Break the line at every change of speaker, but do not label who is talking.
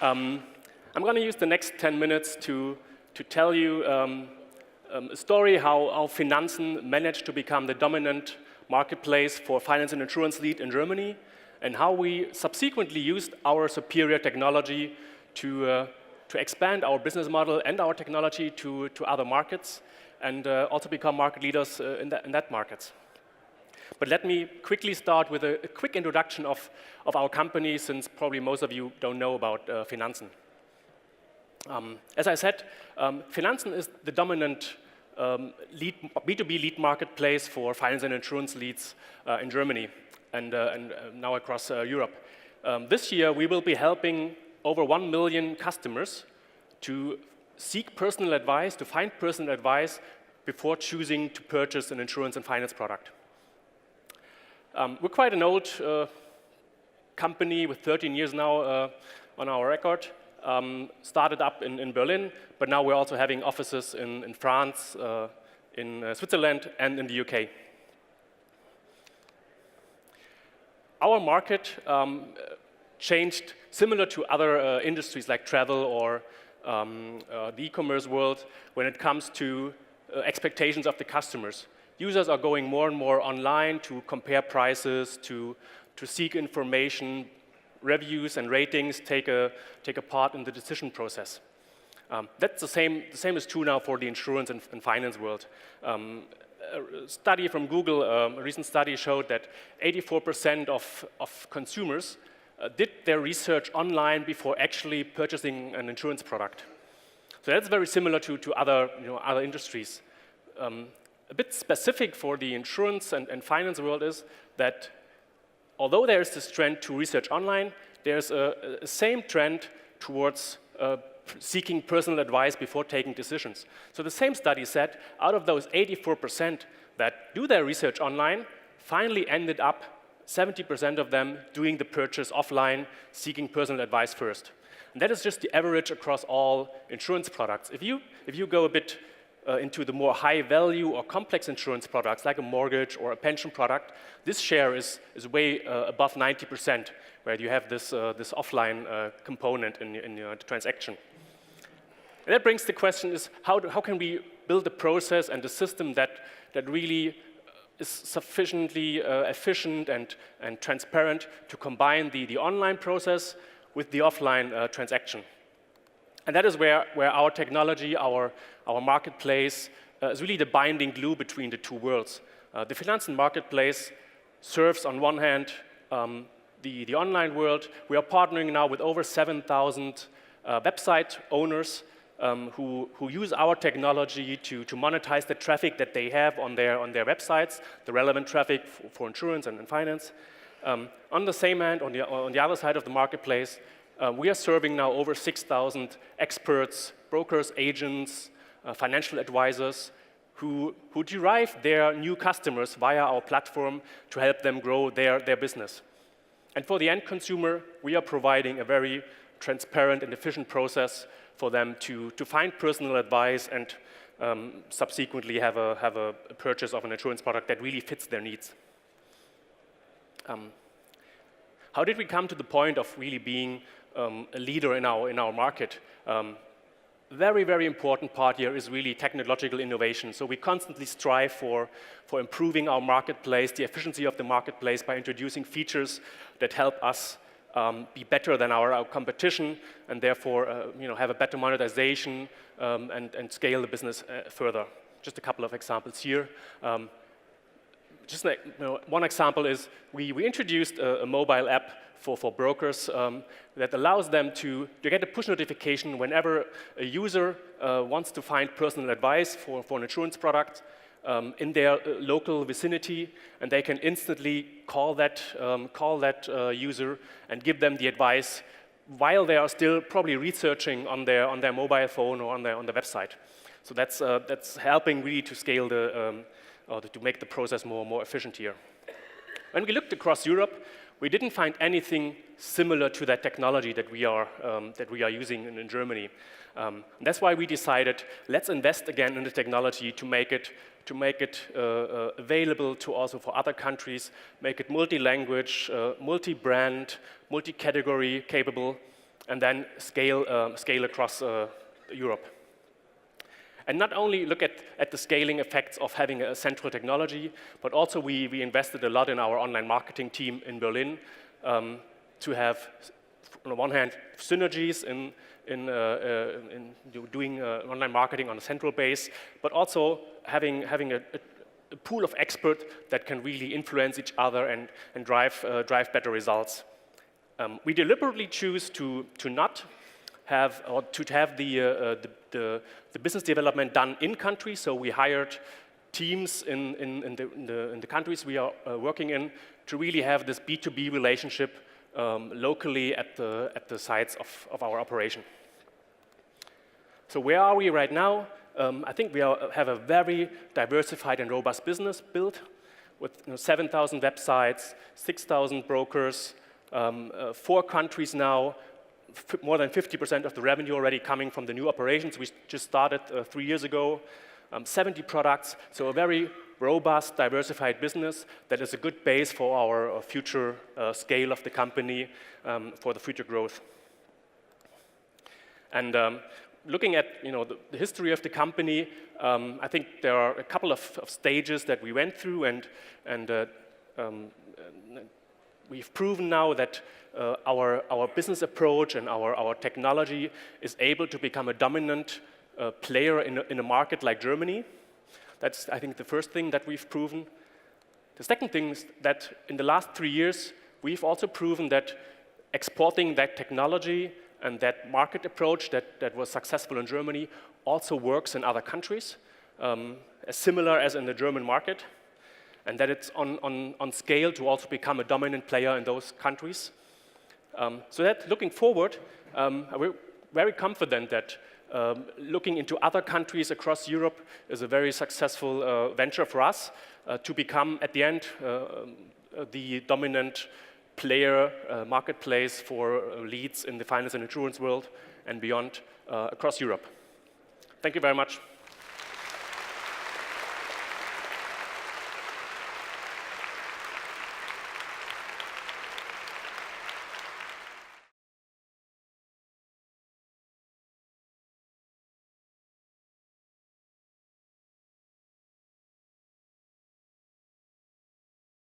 I'm going to use the next 10 minutes to tell you a story how Finanzen managed to become the dominant marketplace for finance and insurance lead in Germany, and how we subsequently used our superior technology to expand our business model and our technology to other markets, and also become market leaders in that markets. But let me quickly start with a quick introduction of our company, since probably most of you don't know about Finanzen. As I said, Finanzen is the dominant B2B lead marketplace for finance and insurance leads in Germany and now across Europe. This year, we will be helping over 1 million customers to seek personal advice, to find personal advice before choosing to purchase an insurance and finance product. We're quite an old company with 13 years now on our record. Started up in Berlin, but now we're also having offices in France, in Switzerland, and in the UK. Our market changed similar to other industries like travel or the e-commerce world when it comes to expectations of the customers. Users are going more and more online to compare prices, to seek information. Reviews and ratings take a part in the decision process. That's the same is true now for the insurance and finance world. A study from Google, a recent study showed that 84% of consumers did their research online before actually purchasing an insurance product. So that's very similar to other industries. A bit specific for the insurance and finance world is that although there's this trend to research online, there's a same trend towards seeking personal advice before taking decisions. So the same study said, out of those 84% that do their research online, finally ended up 70% of them doing the purchase offline, seeking personal advice first. And that is just the average across all insurance products. If you go a bit into the more high value or complex insurance products like a mortgage or a pension product, this share is way above 90%, where you have this offline component in your transaction. And that brings the question is, how can we build a process and a system that really is sufficiently efficient and transparent to combine the online process with the offline transaction? And that is where our technology, our marketplace, is really the binding glue between the two worlds. The Finanzen marketplace serves, on one hand, the online world. We are partnering now with over 7,000 website owners who use our technology to monetize the traffic that they have on their websites, the relevant traffic for insurance and finance. On the same hand, on the other side of the marketplace, we are serving now over 6,000 experts, brokers, agents, financial advisors who derive their new customers via our platform to help them grow their business. And for the end consumer, we are providing a very transparent and efficient process for them to find personal advice and subsequently have a purchase of an insurance product that really fits their needs. How did we come to the point of really being a leader in our market? Very, very important part here is really technological innovation. So we constantly strive for improving our marketplace, the efficiency of the marketplace, by introducing features that help us be better than our competition, and therefore have a better monetization and scale the business further. Just a couple of examples here. Just like, one example is we introduced a mobile app for brokers that allows them to get a push notification whenever a user wants to find personal advice for an insurance product in their local vicinity, and they can instantly call that user and give them the advice while they are still probably researching on their mobile phone or on the website. So that's helping really to scale or to make the process more efficient here. When we looked across Europe, we didn't find anything similar to that technology that we are using in Germany. That's why we decided, let's invest again in the technology to make it available to also for other countries, make it multi-language, multi-brand, multi-category capable, and then scale across Europe. And not only look at the scaling effects of having a central technology, but also we invested a lot in our online marketing team in Berlin to have, on the one hand, synergies in doing online marketing on a central base, but also having a pool of experts that can really influence each other and drive better results. We deliberately choose to not have, or to have the business development done in country. So we hired teams in the countries we are working in to really have this B2B relationship locally at the sites of our operation. So where are we right now? I think we have a very diversified and robust business built with 7,000 websites, 6,000 brokers, 4 countries now, more than 50% of the revenue already coming from the new operations. We just started 3 years ago, 70 products, so a very robust, diversified business that is a good base for our future scale of the company, for the future growth. And looking at the history of the company, I think there are a couple of stages that we went through, and we've proven now that our business approach and our technology is able to become a dominant player in a market like Germany. That's, I think, the first thing that we've proven. The second thing is that in the last 3 years, we've also proven that exporting that technology and that market approach that was successful in Germany also works in other countries, as similar as in the German market, and that it's on scale to also become a dominant player in those countries. So that looking forward, we're very confident that looking into other countries across Europe is a very successful venture for us to become, at the end, the dominant player, marketplace for leads in the finance and insurance world and beyond across Europe. Thank you very much.